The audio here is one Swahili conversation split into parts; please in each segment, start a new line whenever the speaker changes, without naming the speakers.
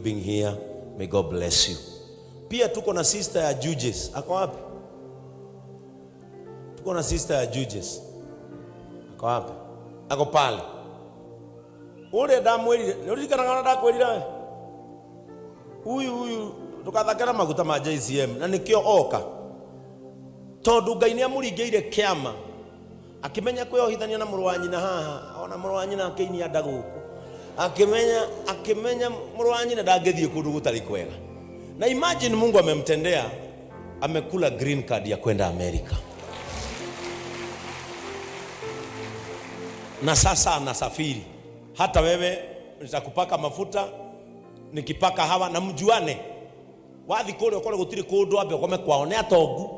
being here. May God bless you. Pia tuko na sister ya Judges. Ako wapi? Tuko na sister ya Judges. Ako wapi? Ako pale. Ule damweli, nilizikana ngana dakwelira. Huyu tukathakana maguta ma JCM na nikio oka. Tondu Ngai ni amurigeire kiama. Akimenya kweohithania na mũrũ wa nyina haha, ona mũrũ wa nyina akĩini anda gũkũ. Akimenya mũrũ wa nyina ndangĩthiĩ kũndũ gũtarĩ kwega. Na imagine Mungu amemtendea, amekula green card ya kwenda Amerika. Na sasa anasafiri. Hata wewe nitakupaka mafuta, nikipaka hawa na mjuane. Wathi kule ukole gutiri kundu ambe ukome kwao ne atongu.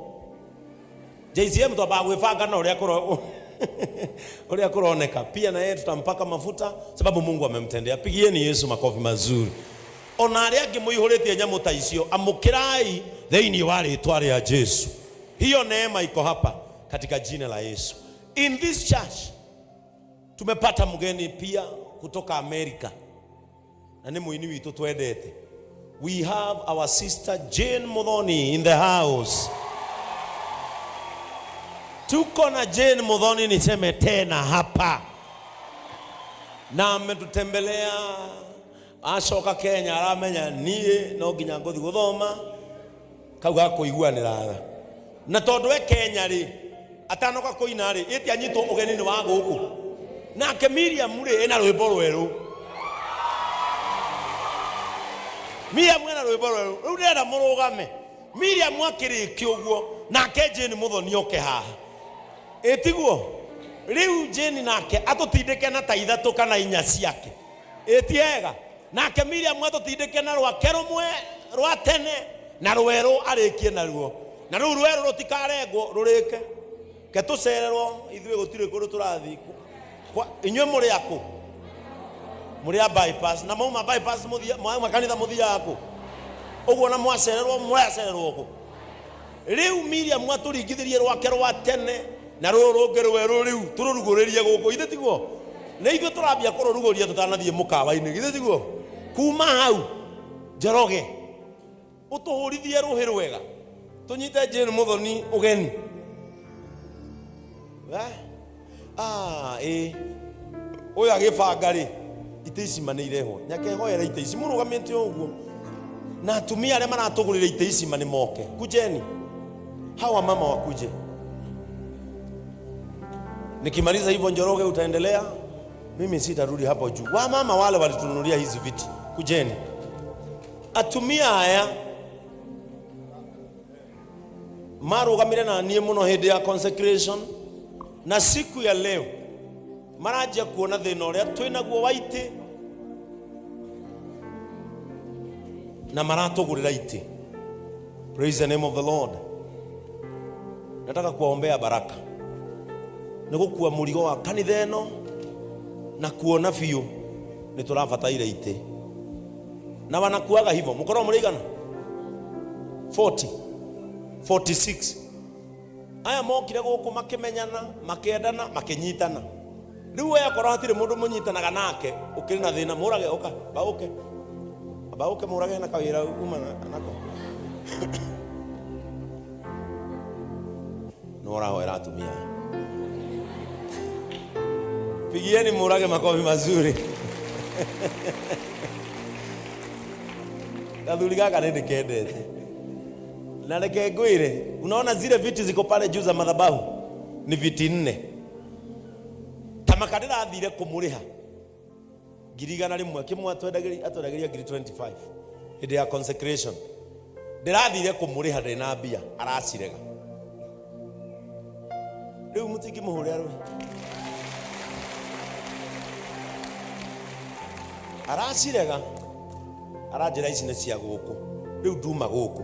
JCM to bagwefanga na uria kuroneka. Pia na yeye tutampaka mafuta sababu Mungu amemtendea. Pigieni Yesu makofi mazuri. Ona aria ngimuihuritie nyamu ta icio amukirai theini wa ritwa ria Yesu. Hiyo neema iko hapa katika jina la Yesu. In this church tumepata mgeni pia kutoka Amerika. Na ni muini witu twendete. We have our sister Jane Muthoni in the house. Tuko na Jane Muthoni niseme tena hapa. Na ametutembelea acoka Kenya aramenya nie no nginya ngothi guthoma kauga kuiguanira. Na tondu we Kenya ri atanoka kuina ri iti anyitwo ugeni ni wa guku. Na ke Miriam ri ena rwimbo rweru. Miriam ena rwimbo rweru. Riu ndenda murugame. Miriam akiriki uguo na ke Jane Muthoni oke haha. Etiguo riu Jane nake atutindike na ta ithatu kana inya ciake. Etiega nake Miriam atutindike na rwake rumwe rwa tene na rweru arikie na ruo. Na riu rweru rutikarengwo rurike. Ke tucererwo ithuĩ gutire kundu turathi. Kwa inywe muri aku. Muri a bypass na mauma bypass muthia makanitha muthia aku. Uguo na mwacererwo mwacererwo ku. Riu Miriam aturingithirie rwake rwa tene na rũrũnge rweru riu tururuguririe guku ithe tiguo. Na ithuĩ turambia kururuguria tutanathie mukawa-ini ithe tiguo. Kuma hau Njoroge utuhurithie ruhi rwega tunyite Jane Muthoni ugeni. Oya gibanga ri ite ici manirehwo nyake hoera ite ici murugamite uguo na atumia aria maratugurira ite ici mani moke kujeni hawa mama wakuje. Nikimaliza hivyo Njoroge utaendelea, mimi sitarudi hapo juu. Wa mama wale walitununulia hizi viti kujeni. Atumia haya marugamire na nie muno hindi ya consecration na siku ya leo marajia kuona thina uria twinaguo waite na maratugurira ite. Praise the name of the Lord. Nataka kuombea baraka nigukua murigo wa kanitha eno na kuona biu ni turabataire ite na wanakuaga hivyo mukoro murigana 40 46 aya mokire guku makimenyana makendana makinyitana. Riu we akora hatire mundu munyitanaga nake ukiri na thina murage uka bauke murage na kawira kuma nako nora hoera atumia. Pigieni murage makofi mazuri. Kadhuri kaka nende kendete. Na leke ngwire, unaona zile viti ziko pale juu za madhabahu ni viti 4. Tamakadira athire kumuriha. Girigana rimwe kimwe atwendageria ngiri 25. Hinde ya consecration. Ndirathire kumuriha ndina mbia aracirega. Riu mutiki muhurira rwe. Aracirega aranjira ici nĩ cia gũkũ riu nduma gũkũ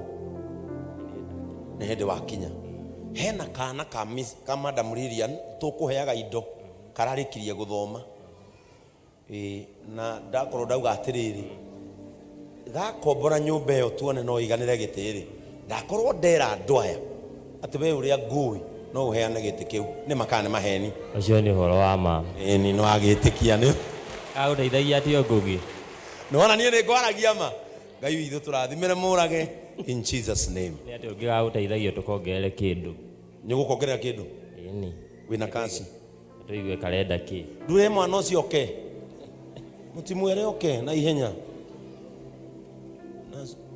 nĩ hĩndĩ wakinya hena kana ka Madam Lilian tũkũheaga indo kararĩkirie gũthoma na ndakorwo ndauga atĩrĩrĩ gakombora nyũmba ĩyo tuone no iganĩre gĩtĩ-rĩ ndakorwo ndera andũ aya atĩ we ũrĩa ngũĩ no ũheane gĩtĩ kĩu nĩ makane maheni
ũcio nĩ ũhoro wa ma
ni no agĩtĩkia nĩ
agũteithagia atĩ ngugi
no ona niĩ nĩ ngwaragia ma Ngai witũ tũrathimĩre mũrage in Jesus name.
Nĩ atĩ ũngĩgagũteithagia tũkongerere kĩndũ.
Nĩ gũkongerera kĩndũ?
Ĩni.
Wĩna kasi?
Tũigue karenda kĩ.
Ndure mwana ũcio oke. Mũtimwĩre oke na ihenya.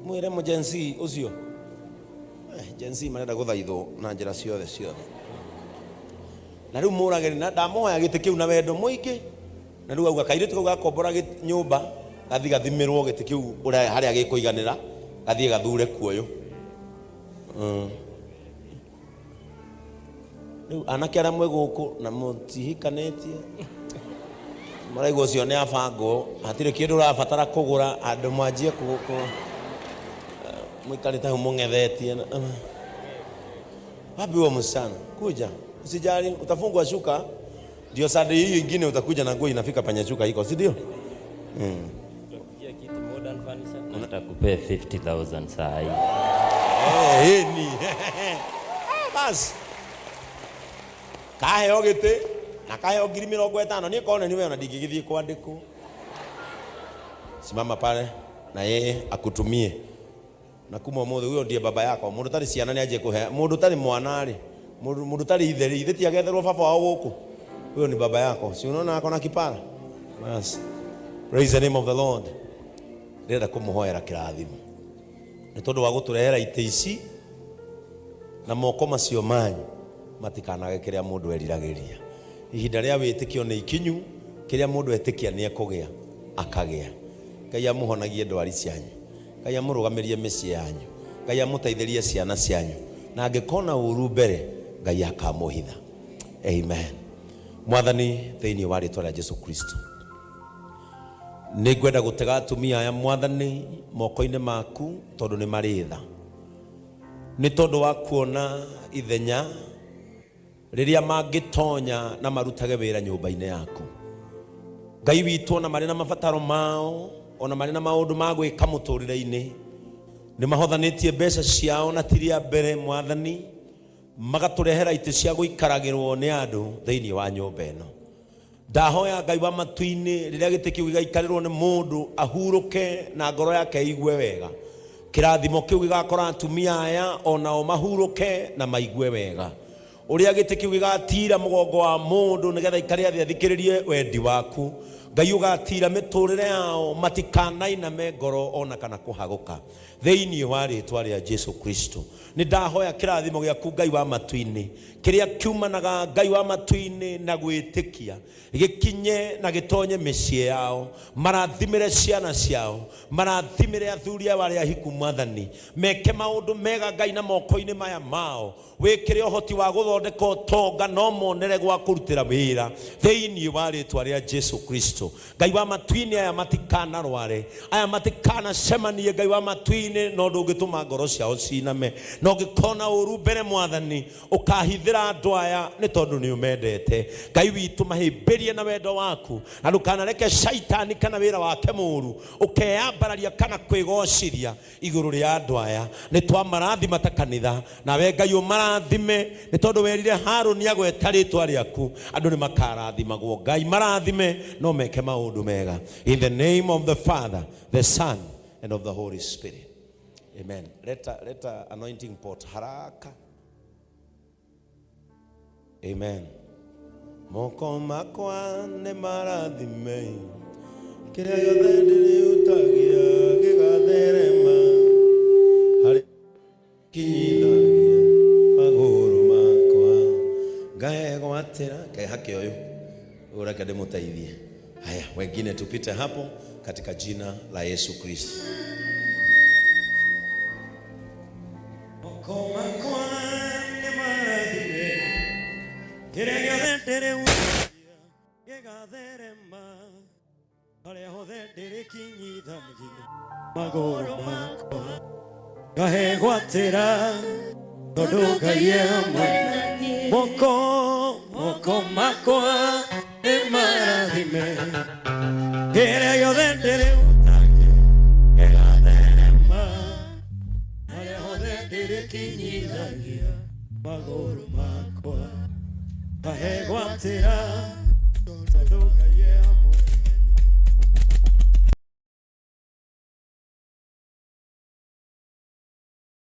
Mwĩre mũjensi ũcio. Jensi marenda gũthaithwo na njĩra ciothe. Na rĩu mũrage na ndamoya gĩtĩ kĩu na wendo mũingĩ. Na rĩu auga kairĩtu kau gakombora nyũmba gathi gathimirwo gĩtĩ kĩu ũrĩa harĩa gĩkũiganĩra gathie gathure kuoyo. Rĩu anake arĩa mwĩ gũkũ na mũtihikanĩtie maraigua ũcio nĩ abangwo hatirĩ kĩndũ ũrabatara kũgũra andũ mwanjie mwikarĩte hau mũng'ethetie. Wapi huo msichana? Kuja, usijali, utafungwa shuka. Ndio sadi hiyo ingine utakuja na nguo inafika penye shuka iko, si ndio?
Utakuja kitu modern furniture na nitakupea 50,000 saa hii.
Ni. Bas. Kaheo gĩtĩ na kaheo 50,000 ni kone ni wewe unadingigithie kuandĩkwo. Simama pale na yeye akutumie. Na kuma mũthĩ huyo ndiye baba yako. Mũndũ tarĩ ciana nĩ anjie kũhe. Mũndũ tarĩ mwana rĩ. Mũndũ tarĩ itheri. Ithe tiagetherwo baba wao gũkũ. Huyo ni baba yako. Si unaona ako na kipara? Bas. Praise the name of the Lord. Ndĩrenda kũmũhoera kĩrathimo. Nĩ tondũ wa gũtũrehera itĩ ici na moko macio manyu matikanage kĩrĩa mũndũ eriragĩria. Ihinda rĩa wĩtĩkio nĩ ikinyu. Kĩrĩa mũndũ etĩkia nĩ ekũgĩa akagĩa. Ngai amũhonagie ndwari cianyu. Ngai amũrũgamĩrie mĩciĩ yanyu. Ngai amũteithĩrie ciana cianyu. Na angĩkona ũru mbere Ngai akamũhitha. Amen. Mwathani thĩinĩ wa rĩĩtwa rĩa Jesu Kristo. Nĩngwenda gũtega atumia aya Mwathani moko-inĩ maku tondũ nĩ marĩ tha. Nĩ tondũ wa kuona ithenya rĩrĩa mangĩtonya na marutage wĩra nyũmba-inĩ yaku. Ngai witũ ona marĩ na mabataro mao, ona marĩ na maũndũ ma gwĩka mũtũrĩre-inĩ, nĩ mahothanĩtie mbeca ciao na tiria mbere Mwathani, magatũrehera itĩ cia gũikaragĩrwo nĩ andũ thĩinĩ wa nyũmba ĩno. Ndahoya Ngai wa matu-inĩ rĩrĩa gĩtĩ kĩu gĩgaikarĩrwo nĩ mũndũ ahurũke na ngoro yake igue wega. Kĩrathimo kĩu gĩgakora atumia aya onao mahurũke na maigue wega. Ũrĩa gĩtĩ kĩu gĩgatira mũgongo wa mũndũ nĩgetha ikare athikĩrĩrie wendi waku. Ngai ũgatira mĩtũrĩre yao matikanainame ngoro ona kana kũhagũka. Thĩinĩ wa rĩĩtwa rĩa Jesu Kristo. Nĩ ndahoya kĩrathimo gĩaku Ngai wa matu-inĩ kĩrĩa kiumanaga Ngai wa matu-inĩ na gwĩtĩkia gĩkinye na gĩtonye mĩciĩ yao. Marathimĩre ciana ciao, marathimĩre athuri arĩa ahiku Mwathani, meke maũndũ mega Ngai na moko-inĩ maya mao. Wĩkĩre ũhoti wa gũthondeka ũtonga no monere gwa kũrutĩra wĩra thĩinĩ wa rĩĩtwa rĩa Jesu Kristo. Ngai wa matu-inĩ aya matikanarware, aya matikanacemanie Ngai wa matu-inĩ no ndũngĩtũma ngoro ciao ciname. No ngĩkona ũru mbere Mwathani ũkahithĩra andũ aya nĩ tondũ nĩ ũmendete. Ngai witũ mahĩmbĩrie na wendo waku na ndũkanareke shaitani kana wĩra wake mũũru ũkeyambararia kana kwĩgociria igũrũ rĩa andũ aya. Nĩ twamarathima ta kanitha nawe Ngai ũmarathime nĩ tondũ werire Harũni agweta rĩĩtwa rĩaku andũ nĩ makarathimagwo. Ngai marathime no meke maũndũ mega. In the name of the Father, the Son and of the Holy Spirit. Amen. Leta anointing pot haraka. Amen. Moko makwa ne marathime kĩrĩa gĩothe ndĩrĩutagia gĩgatherema harĩ kinyithagia magũrũ makwa ngegwatĩra kehake ũyũ ũreke ndĩmũteithie. Haya, wengine tupite hapo katika jina la Yesu Kristo.
Magoro makwa ngahegwatĩra tondũ Ngai e hamwe. Moko makwa nĩ marathime kĩrĩa gĩothe ndĩrĩutagia gĩgatherema harĩa hothe ndĩrĩkinyithagia. Magoro makwa ngahegwatĩra tondũ